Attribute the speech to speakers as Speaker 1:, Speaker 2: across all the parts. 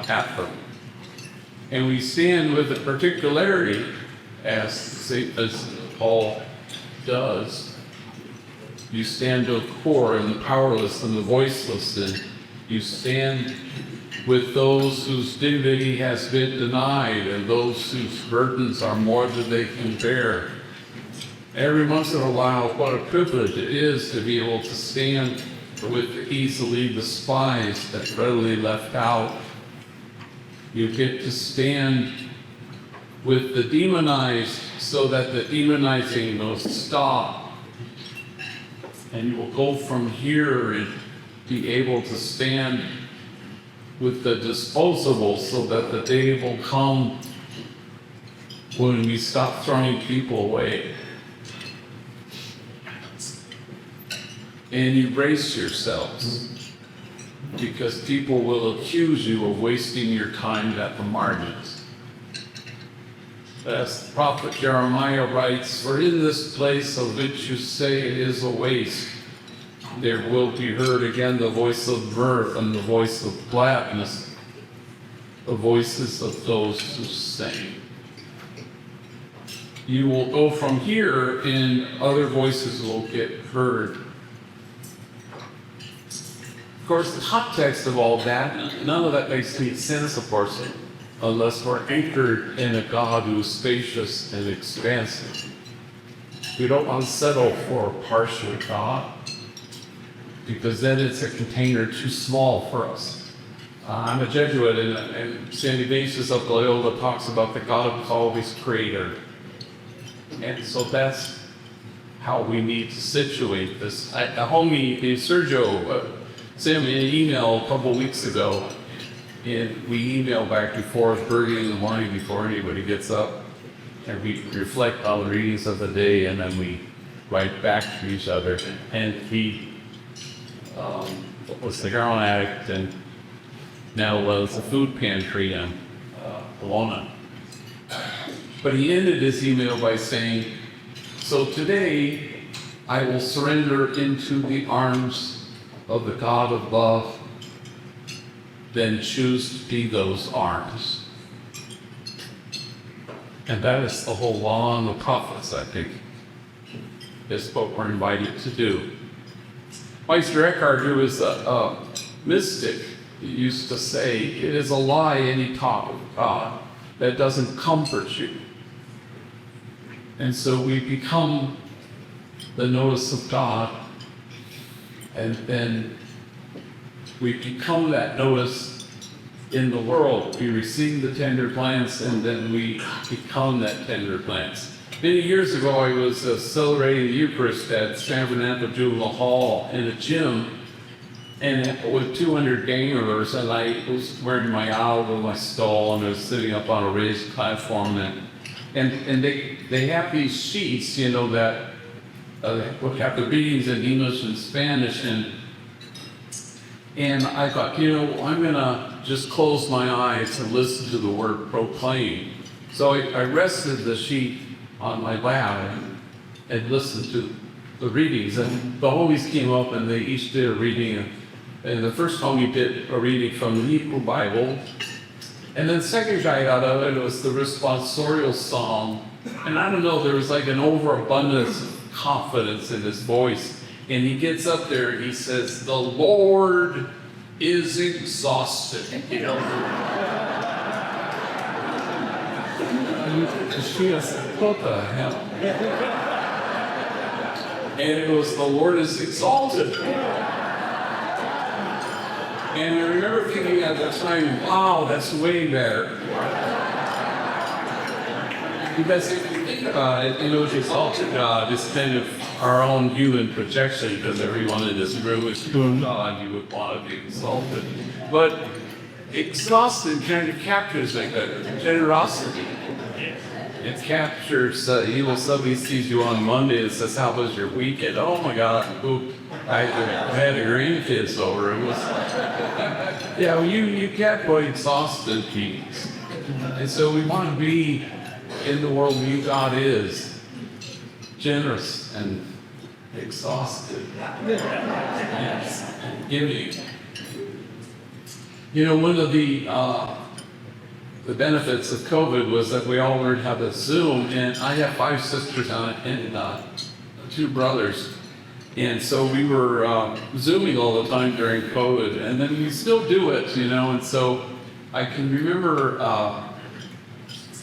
Speaker 1: at them. And we stand with a particularity, as Paul does. You stand to the poor and the powerless and the voiceless, and you stand with those whose dignity has been denied and those whose burdens are more than they can bear. Every once in a while, what a privilege it is to be able to stand with the easily despised and readily left out. You get to stand with the demonized so that the demonizing will stop. And you will go from here and be able to stand with the disposable so that the day will come when we stop throwing people away. And you brace yourselves, because people will accuse you of wasting your time at the margins. As the prophet Jeremiah writes, "For in this place of which you say it is a waste, there will be heard again the voice of mirth and the voice of gladness, the voices of those who sing." You will go from here and other voices will get heard. Of course, the context of all that, none of that makes any sense, of course, unless we're anchored in a God who is spacious and expansive. We don't want to settle for a partial God, because then it's a container too small for us. I'm a Jesuit, and St. Ignatius of Loyola talks about the God who's always creator. And so that's how we need to situate this. A homie, Sergio, sent me an email a couple weeks ago, and we email back and forth early in the morning before anybody gets up, and we reflect on the readings of the day, and then we write back to each other. And he was the heroin addict, and now was a food pantry in Kelowna. But he ended his email by saying, "So today I will surrender into the arms of the God of love, then choose to be those arms." And that is the whole law and the prophets, I think, is what we're invited to do. Meister Eckhart, who is a mystic, used to say, "It is a lie any talk of God that doesn't comfort you." And so we become the notice of God, and then we become that notice in the world. We receive the tender plants, and then we become that tender plants. Many years ago, I was celebrating the Eucharist at San Fernando Juvenile Hall in a gym, and with 200 gangers, and I was wearing my owl with my stole, and I was sitting up on a raised platform, and they have these sheets, you know, that have the readings in English and Spanish, and I thought, you know, I'm gonna just close my eyes and listen to the word proclaim. So I rested the sheet on my lap and listened to the readings, and the homies came up and they each did a reading, and the first homie did a reading from the Hebrew Bible, and then the second guy got out of it was the responsorial psalm, and I don't know, there was like an overabundance of confidence in his voice, and he gets up there and he says, "The Lord is exhausted." You know? She was, what the hell? And it was, "The Lord is exalted." And I remember thinking at the time, wow, that's way better. Because if you think about it, you know, exalted God is kind of our own human projection, because everyone in this room is doing God, you would want to be exalted. But exhausted kind of captures like a generosity. It captures, somebody sees you on Monday and says, "How was your weekend?" "Oh my God, I had a grandkids over." It was, yeah, you get what exhausted means. And so we want to be in the world who God is, generous and exhausted. Yes, giving. One of the benefits of COVID was that we all learned how to Zoom, and I have 5 sisters and 2 brothers. And so we were Zooming all the time during COVID, and then we still do it, and so I can remember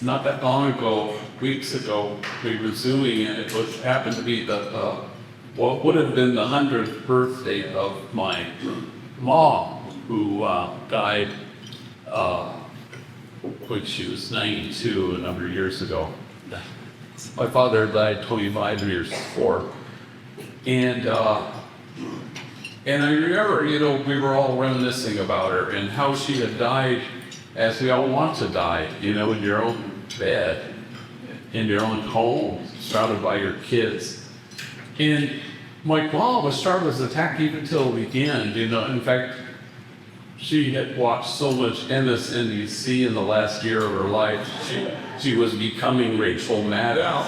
Speaker 1: not that long ago, weeks ago, we were Zooming, and it happened to be what would have been the 100th birthday of my mom, who died when she was 92 a number of years ago. My father died 25 years before. And I remember, we were all reminiscing about her and how she had died as we all want to die, in your own bed, in your own home, surrounded by your kids. And my mom was startled as attack even till the end, In fact, she had watched so much MSNBC in the last year of her life. She was becoming Rachel Maddow.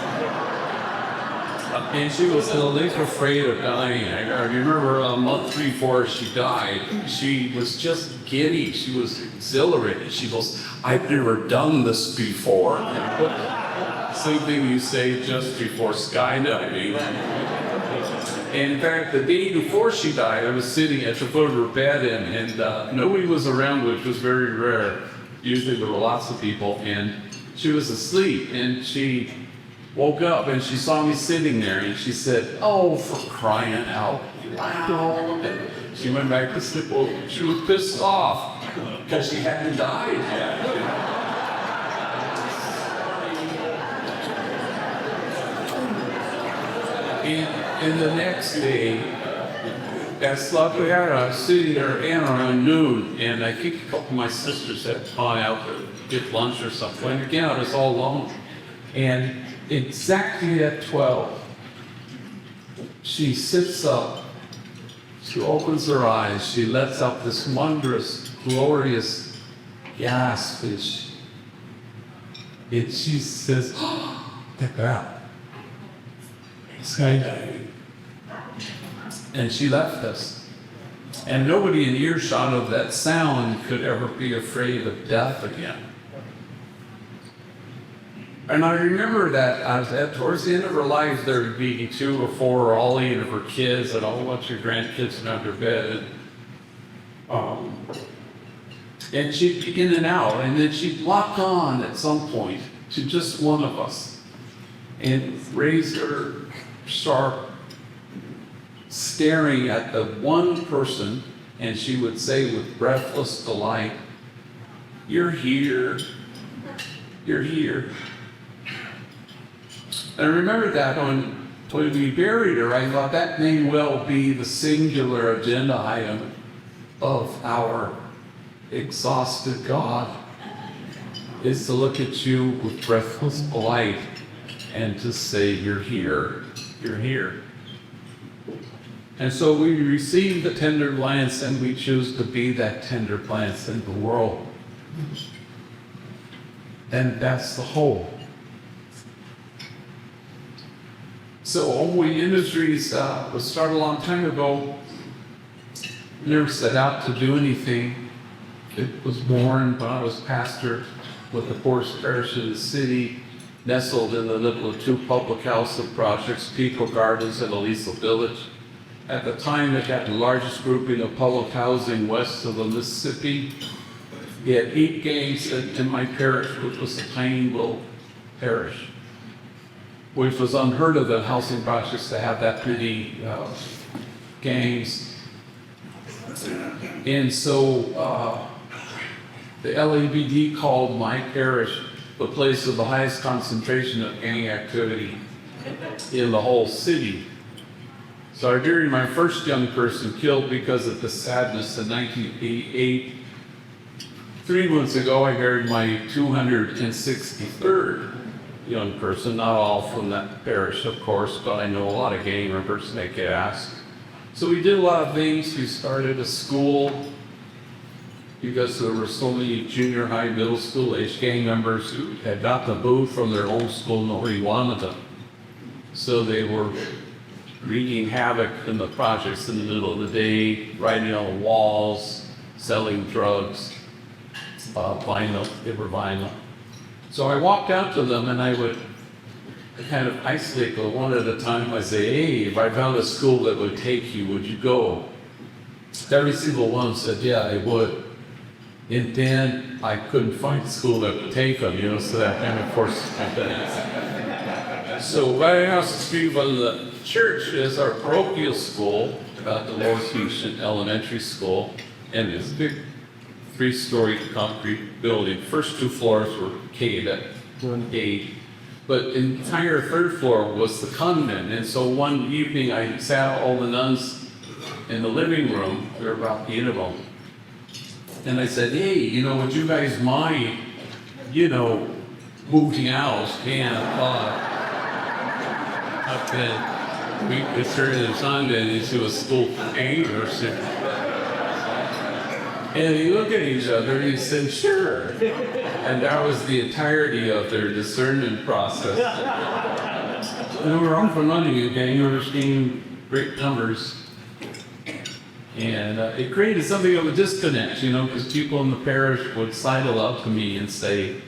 Speaker 1: And she was at least afraid of dying. I remember a month before she died, she was just giddy. She was exhilarated. She goes, "I've never done this before." Same thing you say just before skydiving. And in fact, the day before she died, I was sitting at the foot of her bed, and nobody was around, which was very rare. Usually there were lots of people, and she was asleep, and she woke up and she saw me sitting there, and she said, "Oh, for crying out loud." And she went back to sleep. Well, she was pissed off because she hadn't died yet. And the next day, we had sitting there around noon, and I think a couple of my sisters had gone out to get lunch or something. And again, I was all alone. And exactly at 12, she sits up, she opens her eyes, she lets out this wondrous, glorious gasp, and she says, "Oh, that girl, skydiving." And she left us. And nobody in earshot of that sound could ever be afraid of death again. And I remember that towards the end of her life, there would be 2 or 4 or all 8 of her kids and a whole bunch of grandkids around her bed. And she'd be in and out, and then she'd lock on at some point to just one of us and raise her sharp, staring at the one person, and she would say with breathless delight, "You're here, you're here." And I remember that when we buried her, I thought that may well be the singular agenda item of our exhausted God, is to look at you with breathless delight and to say, "You're here, you're here." And so we receive the tender glance, and we choose to be that tender glance in the world. And that's the whole. So Omwe Industries was started a long time ago. Never set out to do anything. It was born when I was pastor with the poorest parish in the city, nestled in the middle of 2 public housing projects, People Gardens and Aliso Village. At the time, it had the largest grouping of public housing west of the Mississippi. We had 8 gangs in my parish, which was a tiny little parish, which was unheard of in housing projects to have that many gangs. And so the LAPD called my parish the place of the highest concentration of gang activity in the whole city. So I buried my first young person killed because of the sadness in 1988. 3 months ago, I buried my 263rd young person, not all from that parish, of course, but I know a lot of gang members and they get asked. So we did a lot of things. We started a school because there were so many junior high, middle school age gang members who had gotten moved from their old school, nobody wanted them. So they were wreaking havoc in the projects in the middle of the day, writing on the walls, selling drugs, vinyl, they were vinyl. So I walked out to them and I would kind of isolate them one at a time. I say, hey, if I found a school that would take you, would you go? Every single one said, yeah, I would. And then I couldn't find a school that would take them, so that kind of forced my business. So right across the street from the church is our parochial school, the Lower Houston Elementary School, and it's a big 3-story concrete building. First 2 floors were K-8, but the entire 3rd floor was the convent. And so one evening I sat all the nuns in the living room, there were about 8 of them, and I said, hey, would you guys mind, moving out and up then we could turn the Sunday into a school for 8 or 6. And they look at each other and he said, sure. And that was the entirety of their discernment process. And we were off and running again, we were seeing great numbers. And it created something of a disconnect, because people in the parish would sidle up to me and say,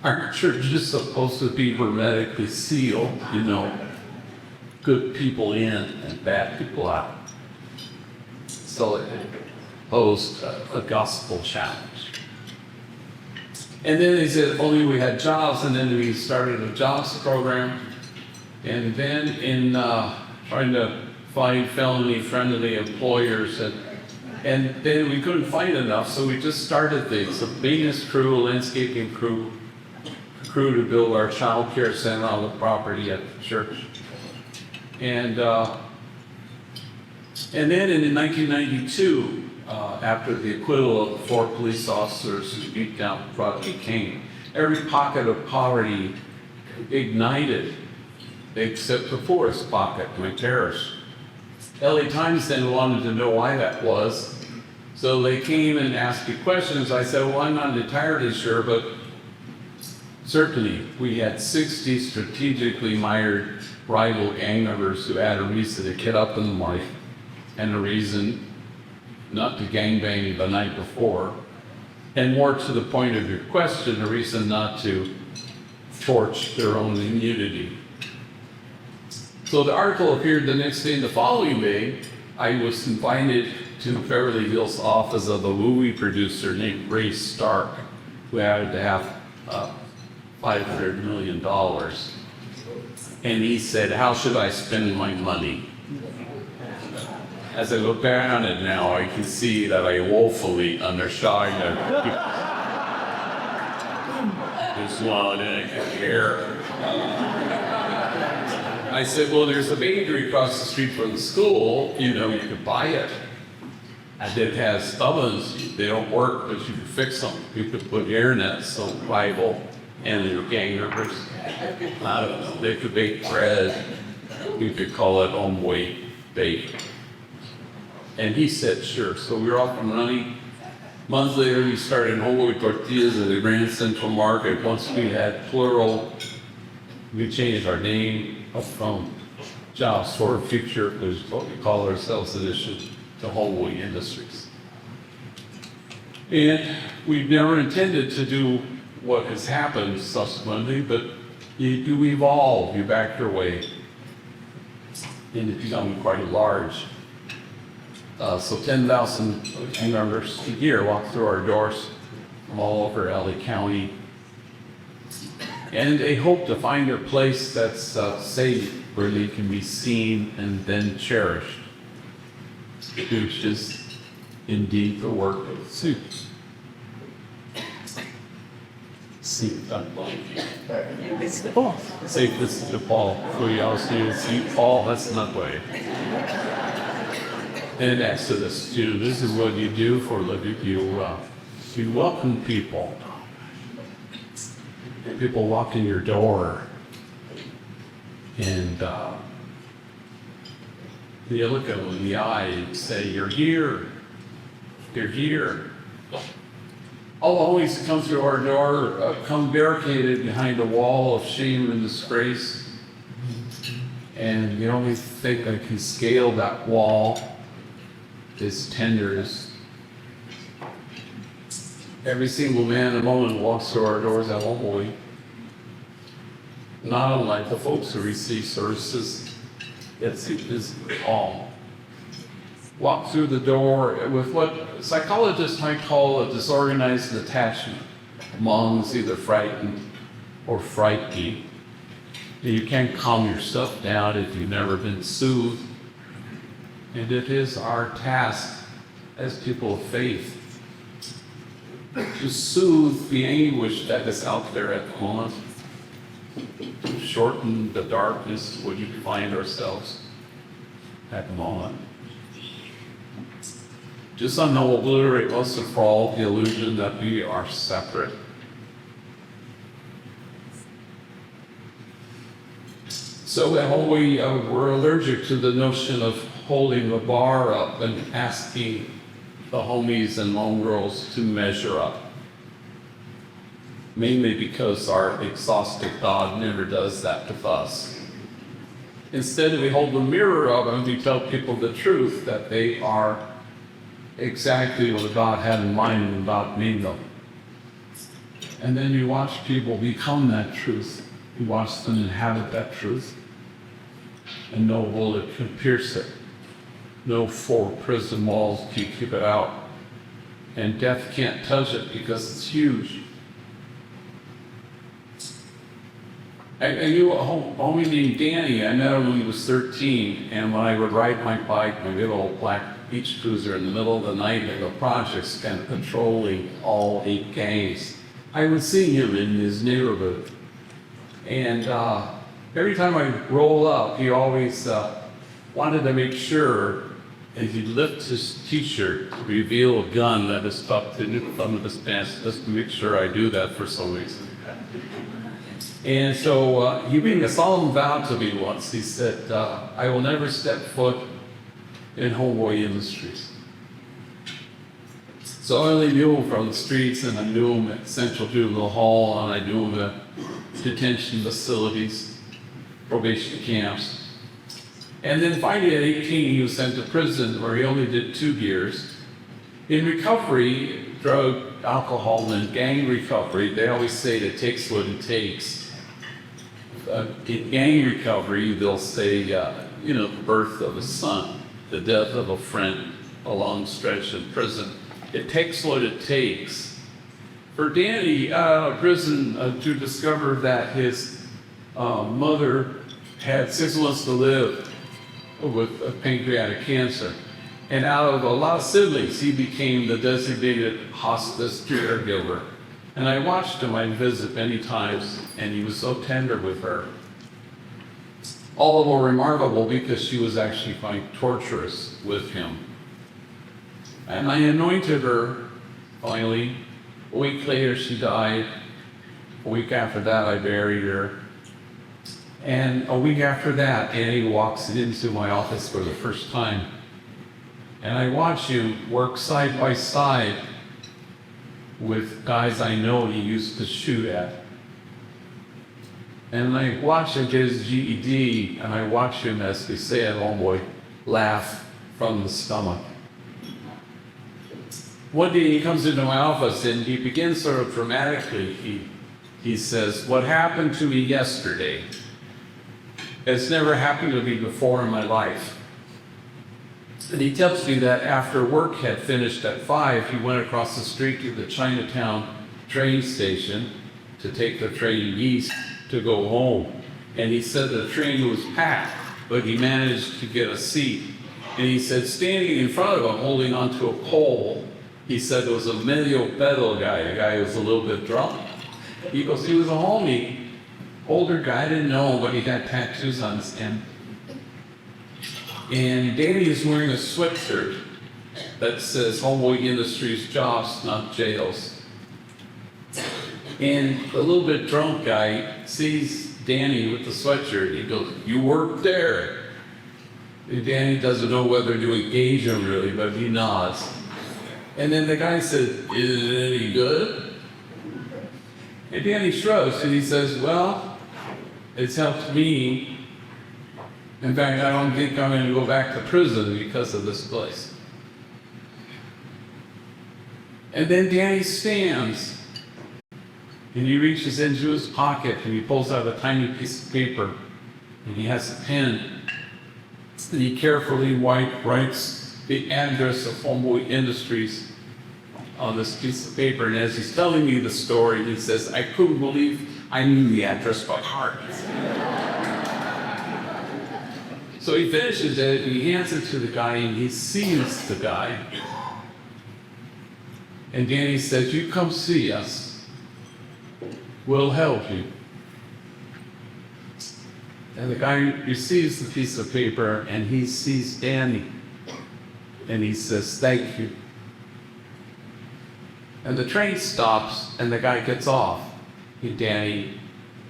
Speaker 1: our church is supposed to be hermetically sealed, good people in and bad people out. So it posed a gospel challenge. And then they said, if only we had jobs, and then we started a jobs program. And then in trying to find felony-friendly employers, and then we couldn't find enough, so we just started things. A maintenance crew, a landscaping crew, a crew to build our child care center on the property at the church. And then in 1992, after the acquittal of 4 police officers who beat down Rodney King, every pocket of poverty ignited, except the poorest pocket, my terrace. LA Times then wanted to know why that was, so they came and asked me questions. I said, well, I'm not entirely sure, but certainly we had 60 strategically mired rival gang members who had a reason to get up in the morning and a reason not to gangbang the night before, and more to the point of your question, a reason not to torch their own immunity. So the article appeared the next day. The following day, I was invited to Beverly Hills office of a movie producer named Ray Stark, who had to have $500 million. And he said, how should I spend my money? As I look back on it now, I can see that I woefully undershot this one and hair. I said, well, there's a bakery across the street from the school, you could buy it. And it has ovens, they don't work, but you can fix them. You could put air nets on rival and your gang members. I don't know, they could bake bread. You could call it home weight bake. And he said, sure. So we were off and running. Months later, we started whole wheat tortillas at the Grand Central Market. Once we had plural, we changed our name from Jobs for Future, which is what we call ourselves edition, to Whole Wheat Industries. And we've never intended to do what has happened subsequently, but you evolve, you back your way, and it becomes quite large. So 10,000 gang members a year walk through our doors from all over LA County. And they hope to find a place that's safe, where they can be seen and then cherished, which is indeed the work of SVdP. Say this to Paul. So you all see Paul, that's not the way. And Exodus 2, this is what you do for a living. You welcome people. People walk in your door, and you look at them in the eye and say, you're here. You're here. I'll always come through our door, come barricaded behind a wall of shame and disgrace. And the only thing that can scale that wall is tenderness Every single man and woman walks through our doors at Holy. Not unlike the folks who receive services, it's all. Walk through the door with what psychologists might call a disorganized attachment. Mom's either frightened or frightening. You can't calm yourself down if you've never been soothed. And it is our task as people of faith to soothe the anguish that is out there at the moment, to shorten the darkness where we find ourselves at the moment. Just to obliterate once and for all the illusion that we are separate. So at home we're allergic to the notion of holding the bar up and asking the homies and lone girls to measure up. Mainly because our exhausted God never does that with us. Instead, we hold the mirror up and we tell people the truth, that they are exactly what God had in mind about me, though. And then you watch people become that truth. You watch them inhabit that truth. And no bullet can pierce it. No 4 prison walls can keep it out. And death can't touch it because it's huge. I knew a homie named Danny. I met him when he was 13. And when I would ride my bike, my big old black beach cruiser in the middle of the night in the projects, kind of patrolling all 8 gangs, I would see him in his neighborhood. And every time I roll up, he always wanted to make sure, and he'd lift his t-shirt to reveal a gun that is tucked in the thumb of his pants, just to make sure I do that for some reason. And so he made a solemn vow to me once. He said, I will never step foot in Homeboy Industries. So I only knew him from the streets, and I knew him at Central Juvenile Hall, and I knew him at detention facilities, probation camps. And then finally at 18, he was sent to prison where he only did 2 years. In recovery, drug, alcohol, and gang recovery, they always say that it takes what it takes. In gang recovery, they'll say, the birth of a son, the death of a friend, a long stretch in prison. It takes what it takes. For Danny, out of prison, to discover that his mother had 6 months to live with pancreatic cancer. And out of a lot of siblings, he became the designated hospice caregiver. And I watched him, I'd visit many times, and he was so tender with her. All the more remarkable because she was actually quite torturous with him. And I anointed her, finally. A week later, she died. A week after that, I buried her. And a week after that, Annie walks into my office for the first time. And I watch him work side by side with guys I know he used to shoot at. And I watch him get his GED, and I watch him, as they say at Homeboy, laugh from the stomach. One day he comes into my office and he begins sort of dramatically, he says, what happened to me yesterday has never happened to me before in my life. And he tells me that after work had finished at 5, he went across the street to the Chinatown train station to take the train east to go home. And he said the train was packed, but he managed to get a seat. And he said, standing in front of him, holding onto a pole, he said there was a medio pedal guy, a guy who was a little bit drunk. He goes, he was a homie, older guy, I didn't know him, but he had tattoos on his hand. And Danny is wearing a sweatshirt that says Homeboy Industries jobs, not jails. And the little bit drunk guy sees Danny with the sweatshirt. He goes, you work there. And Danny doesn't know whether to engage him really, but he nods. And then the guy says, is it any good? And Danny shrugs and he says, well, it's helped me. In fact, I don't think I'm going to go back to prison because of this place. And then Danny stands, and he reaches into his pocket, and he pulls out a tiny piece of paper, and he has a pen, and he carefully writes the address of Homeboy Industries on this piece of paper. And as he's telling me the story, he says, I couldn't believe I knew the address by heart. So he finishes it, and he hands it to the guy, and he sees the guy. And Danny says, you come see us. We'll help you. And the guy receives the piece of paper, and he sees Danny. And he says, thank you. And the train stops, and the guy gets off. And Danny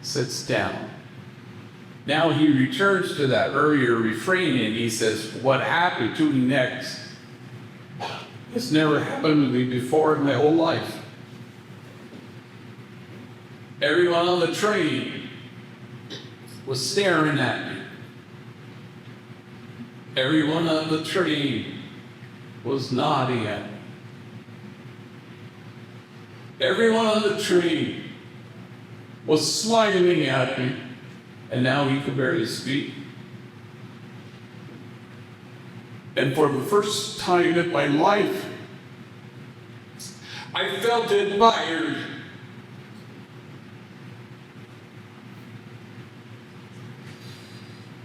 Speaker 1: sits down. Now he returns to that earlier refrain, and he says, what happened to me next? It's never happened to me before in my whole life. Everyone on the train was staring at me. Everyone on the train was nodding at me. Everyone on the train was smiling at me. And now he could barely speak. And for the first time in my life, I felt admired.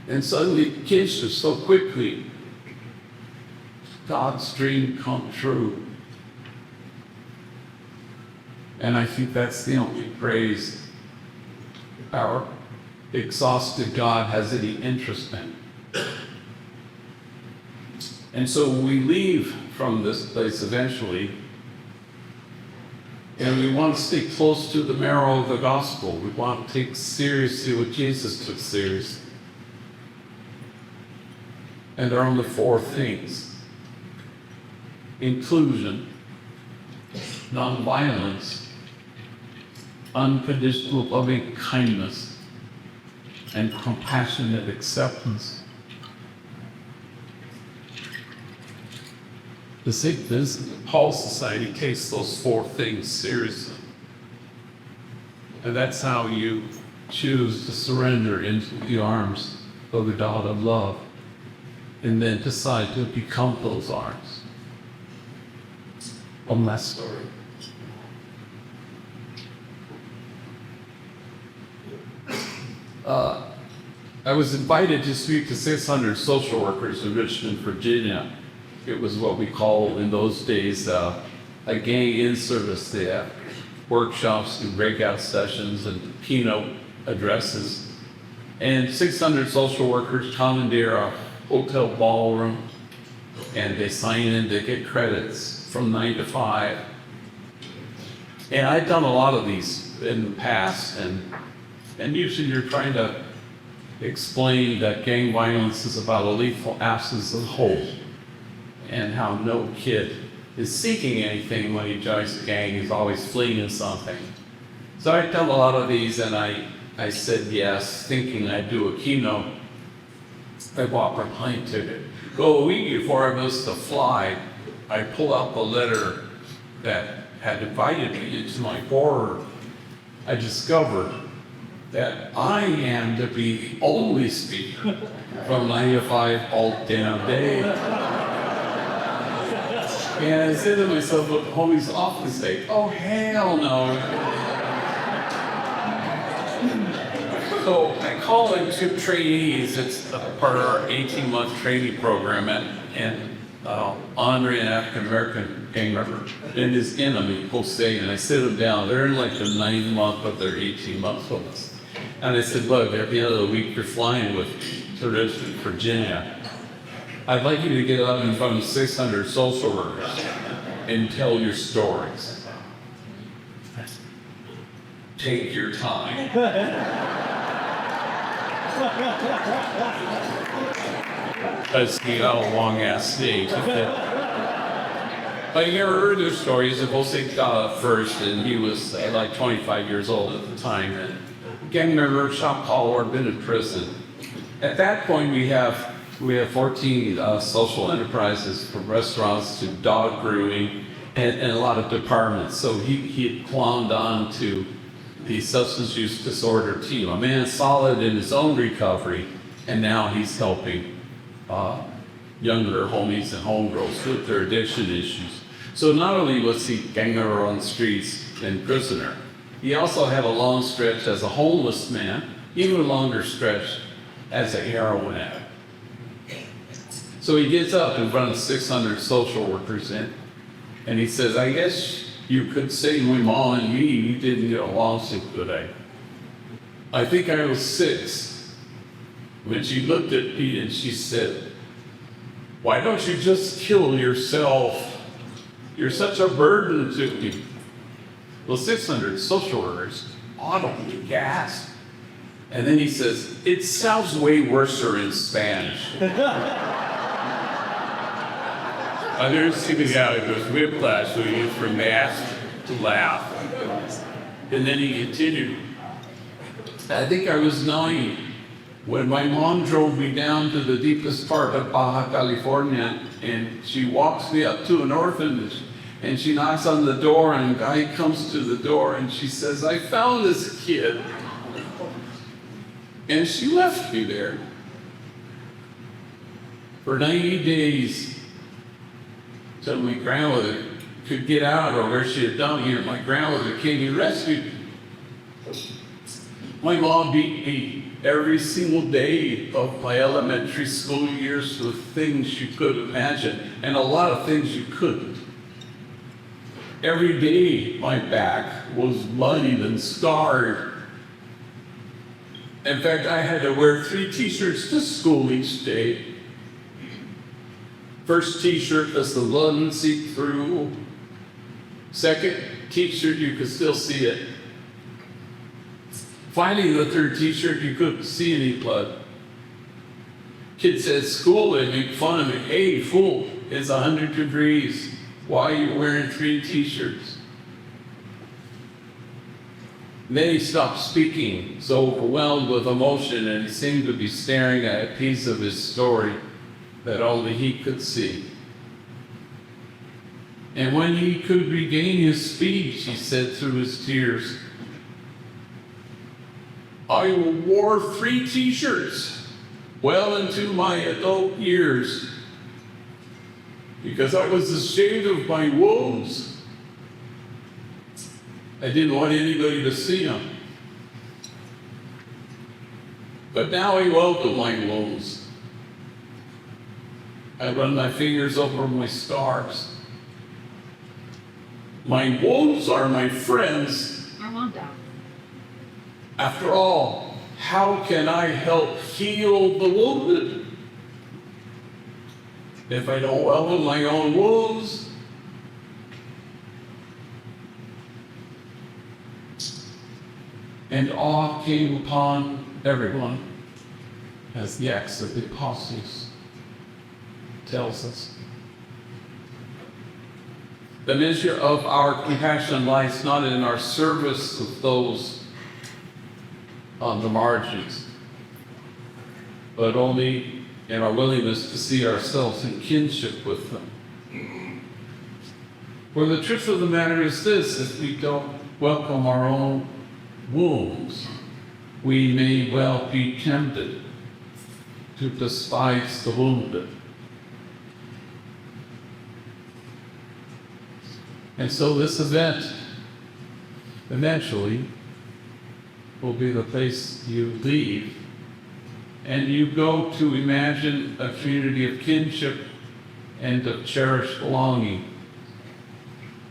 Speaker 1: And suddenly it came so quickly. God's dream come true. And I think that's the only praise our exhausted God has any interest in. And so we leave from this place eventually, and we want to stay close to the marrow of the gospel. We want to take seriously what Jesus took seriously. And there are only four things: inclusion, nonviolence, unconditional loving kindness, and compassionate acceptance. The St. Vincent de Paul Society takes those four things seriously. And that's how you choose to surrender into the arms of the God of love, and then decide to become those arms. One last story. I was invited to speak to 600 social workers in Richmond, Virginia. It was what we call in those days a gang in-service. They have workshops and breakout sessions and keynote addresses. And 600 social workers commandeer a hotel ballroom, and they sign in to get credits from 9 to 5. And I've done a lot of these in the past, and usually you're trying to explain that gang violence is about a lethal absence of hope, and how no kid is seeking anything when he joins a gang. He's always fleeing something. So I've done a lot of these, and I said yes, thinking I'd do a keynote. I bought my plane ticket. Well, a week before I missed the flight, I pulled out the letter that had invited me. Into my horror, I discovered that I am to be the only speaker from 9 to 5 all damn day. And I said to myself, look, homie's off the stage. Oh, hell no. So I call in 2 trainees. It's a part of our 18-month training program, and Andre, an African-American gang member, and his enemy, Jose, and I sit them down. They're in like the 9th month of their 18 months with us. And I said, look, at the end of the week, you're flying with to Richmond, Virginia. I'd like you to get up in front of 600 social workers and tell your stories. Take your time. Because he got a long-ass stage. But you never heard their stories. Jose got up first, and he was like 25 years old at the time. And gang member, shop caller, been in prison. At that point, we have 14 social enterprises, from restaurants to dog grooming and a lot of departments. So he had clowned on to the substance use disorder team, a man solid in his own recovery, and now he's helping younger homies and homegirls with their addiction issues. So not only was he ganger on the streets and prisoner, he also had a long stretch as a homeless man, even a longer stretch as a heroin addict. So he gets up in front of 600 social workers and he says, I guess you could say my mom and me didn't get along so good. I think I was 6 when she looked at me and she said, why don't you just kill yourself? You're such a burden to me. Well, 600 social workers audibly gasped. And then he says, it sounds way worser in Spanish. I never see the guy who goes whiplash, so he goes from mask to laugh. And then he continued. I think I was 9 when my mom drove me down to the deepest part of Baja California, and she walks me up to an orphanage, and she knocks on the door, and a guy comes to the door, and she says, I found this kid. And she left me there for 90 days till my grandmother could get out, or where she had done here. My grandmother came and rescued me. My mom beat me every single day of my elementary school years with things you could imagine, and a lot of things you couldn't. Every day my back was bloodied and scarred. In fact, I had to wear 3 t-shirts to school each day. First t-shirt, does the blood seep through? Second t-shirt, you could still see it. Finally, the 3rd t-shirt, you couldn't see any blood. Kids at school, they make fun of me. Hey, fool, it's 100 degrees. Why are you wearing 3 t-shirts? Then he stopped speaking, so overwhelmed with emotion, and he seemed to be staring at a piece of his story that only he could see. And when he could regain his speech, he said through his tears, I wore 3 t-shirts well into my adult years because I was ashamed of my wounds. I didn't want anybody to see them. But now I welcome my wounds. I run my fingers over my scars. My wounds are my friends. After all, how can I help heal the wounded if I don't welcome my own wounds? And awe came upon everyone, as the Acts of the Apostles tells us. The measure of our compassion lies not in our service of those on the margins, but only in our willingness to see ourselves in kinship with them. For the truth of the matter is this: if we don't welcome our own wounds, we may well be tempted to despise the wounded. And so this event eventually will be the place you leave, and you go to imagine a community of kinship and of cherished belonging.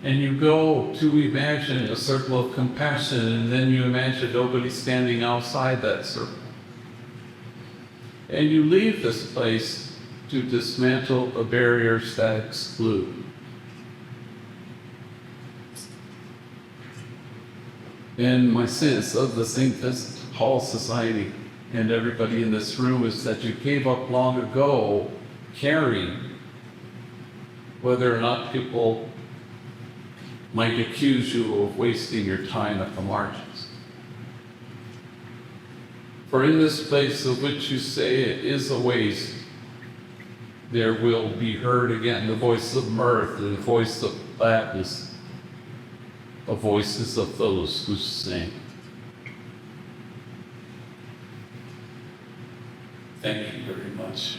Speaker 1: And you go to imagine a circle of compassion, and then you imagine nobody standing outside that circle. And you leave this place to dismantle the barriers that exclude. And my sense of the St. Vincent de Paul Society and everybody in this room is that you gave up long ago caring whether or not people might accuse you of wasting your time at the margins. For in this place of which you say it is a waste, there will be heard again the voice of mirth, and the voice of gladness, the voices of those who sing. Thank you very much.